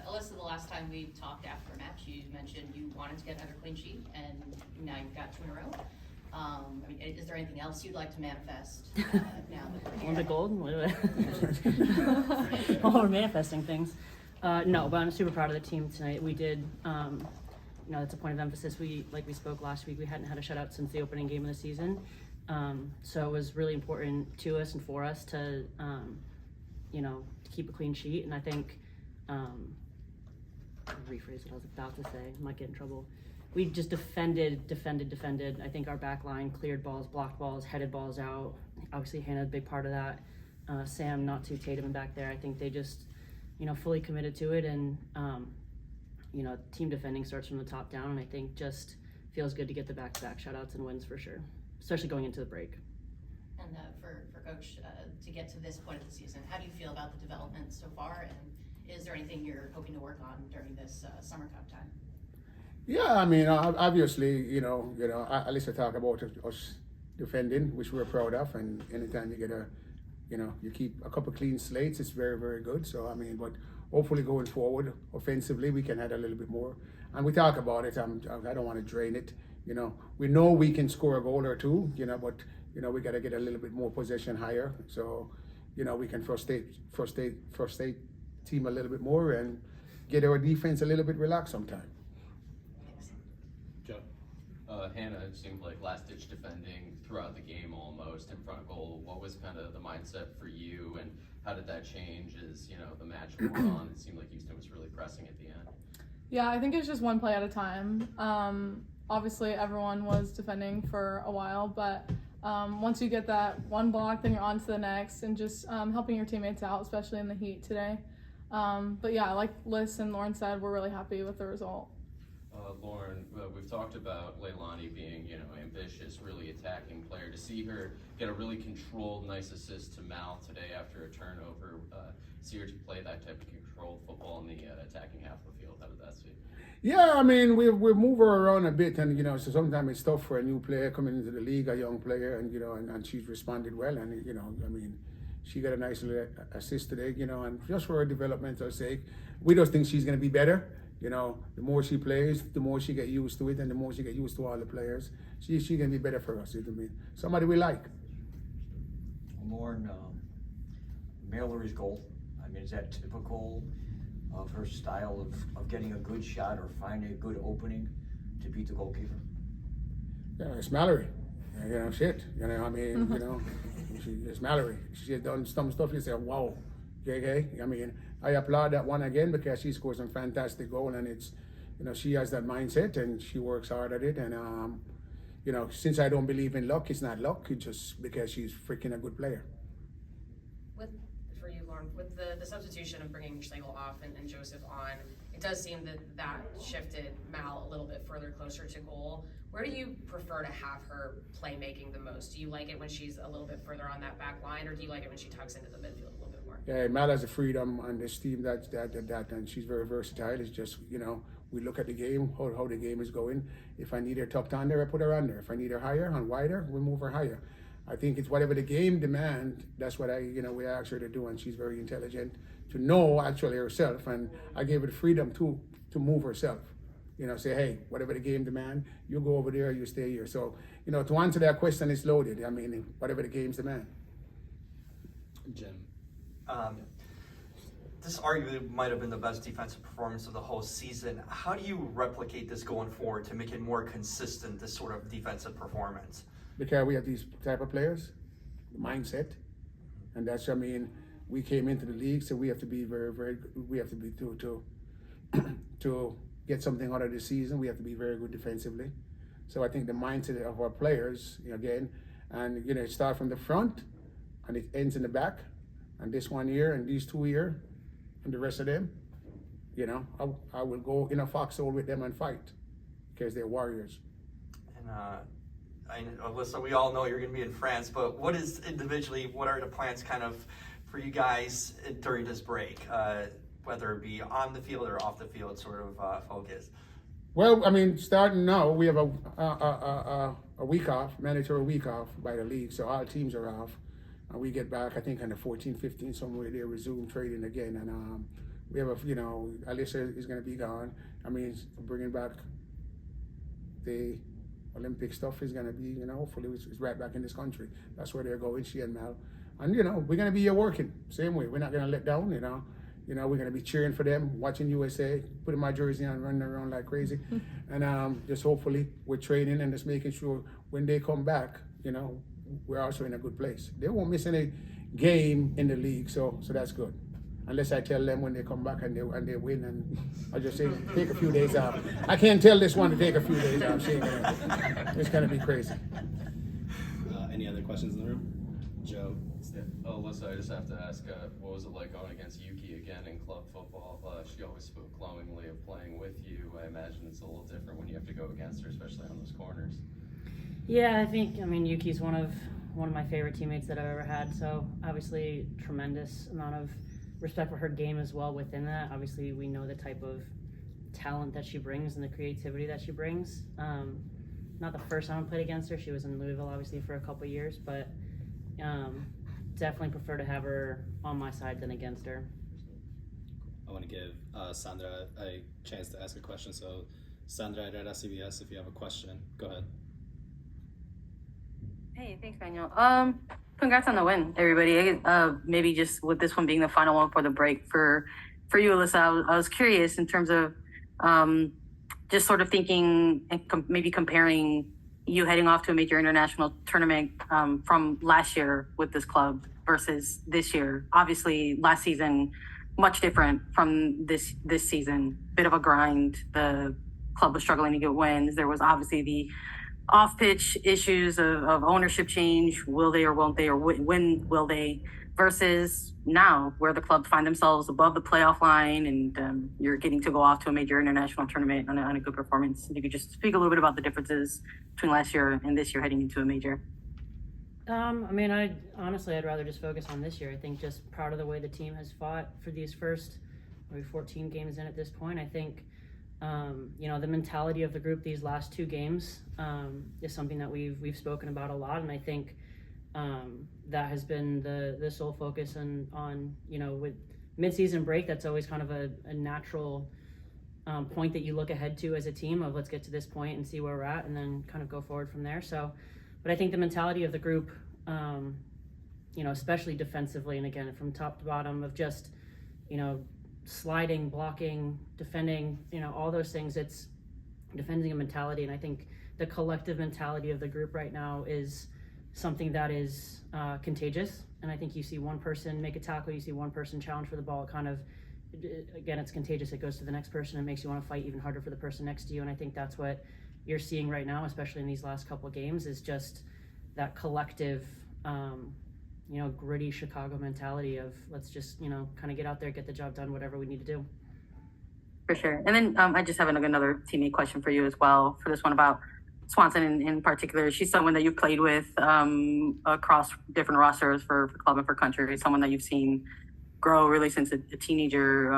Alyssa, the last time we talked after a match, you mentioned you wanted to get another clean sheet, and now you've got 2 in a row. I mean, is there anything else you'd like to manifest now that we're Olympic gold? Oh, we're manifesting things. No, but I'm super proud of the team tonight. We did, that's a point of emphasis. Like we spoke last week, we hadn't had a shutout since the opening game of the season. So it was really important to us and for us to, to keep a clean sheet. And I think, I'll rephrase what I was about to say, I might get in trouble. We just defended. I think our back line cleared balls, blocked balls, headed balls out. Obviously, Hannah, a big part of that. Sam, not too Tatum back there. I think they just, fully committed to it. And, team defending starts from the top down. And I think just feels good to get the back-to-back shutouts and wins for sure, especially going into the break. And for Coach, to get to this point of the season, how do you feel about the development so far? And is there anything you're hoping to work on during this Summer Cup time? Yeah, I mean, obviously, Alyssa talked about us defending, which we're proud of, and anytime you get you keep a couple clean slates, it's very, very good. So, I mean, but hopefully going forward, offensively, we can add a little bit more. And we talk about it, I don't want to drain it, We know we can score a goal or two, but, we got to get a little bit more possession higher. So, we can frustrate team a little bit more and get our defense a little bit relaxed sometime. Joe. Hannah, it seemed like last-ditch defending throughout the game almost in front of goal. What was kind of the mindset for you, and how did that change as the match wore on? It seemed like Houston was really pressing at the end. Yeah, I think it's just one play at a time. Obviously, everyone was defending for a while, but once you get that one block, then you're on to the next, and just helping your teammates out, especially in the heat today. But yeah, like Liz and Lorne said, we're really happy with the result. Lorne, we've talked about Leilani being, ambitious, really attacking player. To see her get a really controlled, nice assist to Mal today after a turnover, see her to play that type of controlled football in the attacking half of the field. How did that see? Yeah, I mean, we move her around a bit, and so sometimes it's tough for a new player coming into the league, a young player, and and she's responded well, and I mean, she got a nice little assist today, and just for her developmental sake, we just think she's going to be better. The more she plays, the more she get used to it, and the more she get used to all the players, she can be better for us. Somebody we like. Lorne, Mallory's goal. I mean, is that typical of her style of getting a good shot or finding a good opening to beat the goalkeeper? Yeah, it's Mallory. Shit. I mean, it's Mallory. She has done some stuff. You say, wow. Okay. I mean, I applaud that one again because she scores some fantastic goal, and it's, she has that mindset and she works hard at it. And since I don't believe in luck, it's not luck. It's just because she's freaking a good player. For you, Lorne, with the substitution of bringing Schlegel off and Joseph on, it does seem that shifted Mal a little bit further closer to goal. Where do you prefer to have her playmaking the most? Do you like it when she's a little bit further on that back line, or do you like it when she tucks into the midfield a little bit more? Yeah, Mal has a freedom on this team that, and she's very versatile. It's just, we look at the game, how the game is going. If I need her tucked under, I put her under. If I need her higher and wider, we move her higher. I think it's whatever the game demands, that's what we ask her to do, and she's very intelligent to know actually herself, and I gave her the freedom to move herself. Say, hey, whatever the game demand, you go over there, you stay here. So, to answer that question, it's loaded. I mean, whatever the games demand. Jim. This arguably might have been the best defensive performance of the whole season. How do you replicate this going forward to make it more consistent, this sort of defensive performance? Because we have these type of players, mindset, and that's, I mean, we came into the league, so we have to be very, very good. We have to be to get something out of the season. We have to be very good defensively. So I think the mindset of our players, again, and it starts from the front, and it ends in the back, and this one year, and these 2 years, and the rest of them, I will go in a foxhole with them and fight, because they're warriors. And Alyssa, we all know you're going to be in France, but what are the plans kind of for you guys during this break, whether it be on the field or off the field sort of focus? Well, I mean, starting now, we have a week off, mandatory week off by the league, so all teams are off. And we get back, I think, on the 14th, 15th, somewhere there, resume trading again. And we have Alyssa is going to be gone. I mean, bringing back the Olympic stuff is going to be, hopefully it's right back in this country. That's where they're going, she and Mel. And, we're going to be here working, same way. We're not going to let down, we're going to be cheering for them, watching USA, putting my jersey on, running around like crazy. And just hopefully we're training and just making sure when they come back, we're also in a good place. They won't miss any game in the league, so that's good. Unless I tell them when they come back and they win, and I just say take a few days off. I can't tell this one to take a few days off. It's gonna be crazy. Any other questions in the room? Joe. Oh, Alyssa, I just have to ask, what was it like going against Yuki again in club football? She always spoke glowingly of playing with you. I imagine it's a little different when you have to go against her, especially on those corners. Yeah, I mean, Yuki's one of my favorite teammates that I've ever had. So obviously, tremendous amount of respect for her game as well within that. Obviously, we know the type of talent that she brings and the creativity that she brings. Not the first time I played against her. She was in Louisville, obviously, for a couple years, but definitely prefer to have her on my side than against her. I want to give Sandra a chance to ask a question. So, Sandra at CBS, if you have a question, go ahead. Hey, thanks, Daniel. Congrats on the win, everybody. Maybe just with this one being the final one for the break for you, Alyssa, I was curious in terms of just sort of thinking and maybe comparing you heading off to a major international tournament from last year with this club versus this year. Obviously, last season, much different from this season. Bit of a grind. The club was struggling to get wins. There was obviously the off-pitch issues of ownership change. Will they or won't they, or when will they? Versus now, where the clubs find themselves above the playoff line, and you're getting to go off to a major international tournament on a good performance. If you could just speak a little bit about the differences between last year and this year heading into a major. I'd rather just focus on this year. I think just proud of the way the team has fought for these first maybe 14 games in at this point. I think the mentality of the group these last two games is something that we've spoken about a lot, and I think that has been the sole focus on with mid-season break. That's always kind of a natural point that you look ahead to as a team of let's get to this point and see where we're at and then kind of go forward from there. So, but I think the mentality of the group, especially defensively, and again from top to bottom of just sliding, blocking, defending, all those things, it's defending a mentality. And I think the collective mentality of the group right now is something that is contagious. And I think you see one person make a tackle, you see one person challenge for the ball, again, it's contagious. It goes to the next person and makes you want to fight even harder for the person next to you. And I think that's what you're seeing right now, especially in these last couple of games, is just that collective, gritty Chicago mentality of let's just, kind of get out there, get the job done, whatever we need to do. For sure. And then I just have another teammate question for you as well, for this one about Swanson in particular. She's someone that you've played with across different rosters for club and for country, someone that you've seen grow really since a teenager.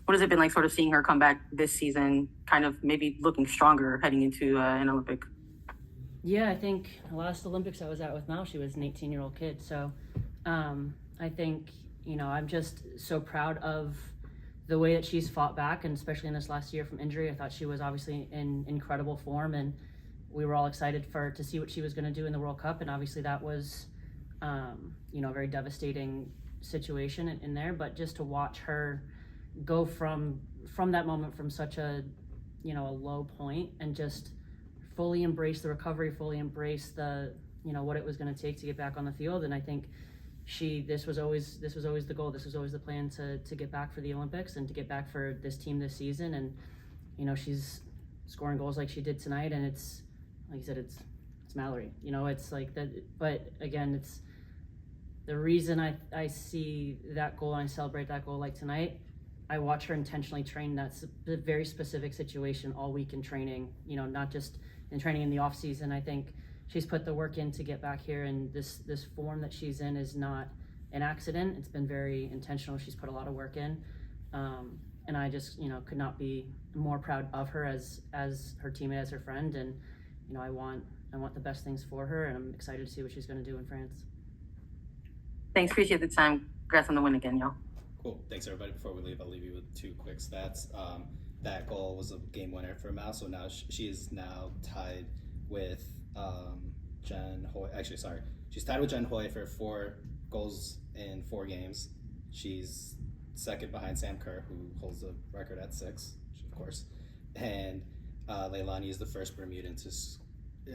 What has it been like sort of seeing her come back this season, kind of maybe looking stronger heading into an Olympic? Yeah, I think the last Olympics I was at with Mal, she was an 18-year-old kid. So I think, I'm just so proud of the way that she's fought back, and especially in this last year from injury. I thought she was obviously in incredible form, and we were all excited to see what she was going to do in the World Cup. And obviously that was, a very devastating situation in there. But just to watch her go from that moment, from such a low point, and just fully embrace the recovery, fully embrace the what it was going to take to get back on the field. And I think this was always the goal. This was always the plan to get back for the Olympics and to get back for this team this season. And she's scoring goals like she did tonight, and it's like you said, it's Mallory. It's like that. But again, it's the reason I see that goal and I celebrate that goal like tonight. I watch her intentionally train that very specific situation all week in training, not just in training in the off season. I think she's put the work in to get back here, and this form that she's in is not an accident. It's been very intentional. She's put a lot of work in. And I just, could not be more proud of her as her teammate, as her friend. And, I want the best things for her, and I'm excited to see what she's going to do in France. Thanks. Appreciate the time. Congrats on the win again, y'all. Cool. Thanks, everybody. Before we leave, I'll leave you with 2 quick stats. That goal was a game winner for Mal, so now she is now tied with Jen Hoy. Actually, sorry. She's tied with Jen Hoy for 4 goals in 4 games. She's second behind Sam Kerr, who holds the record at 6, of course. And Leilani is the first Bermudan to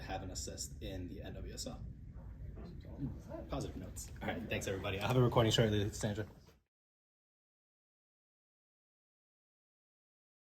have an assist in the NWSL. Positive notes. All right, thanks, everybody. I'll have a recording shortly, Sandra.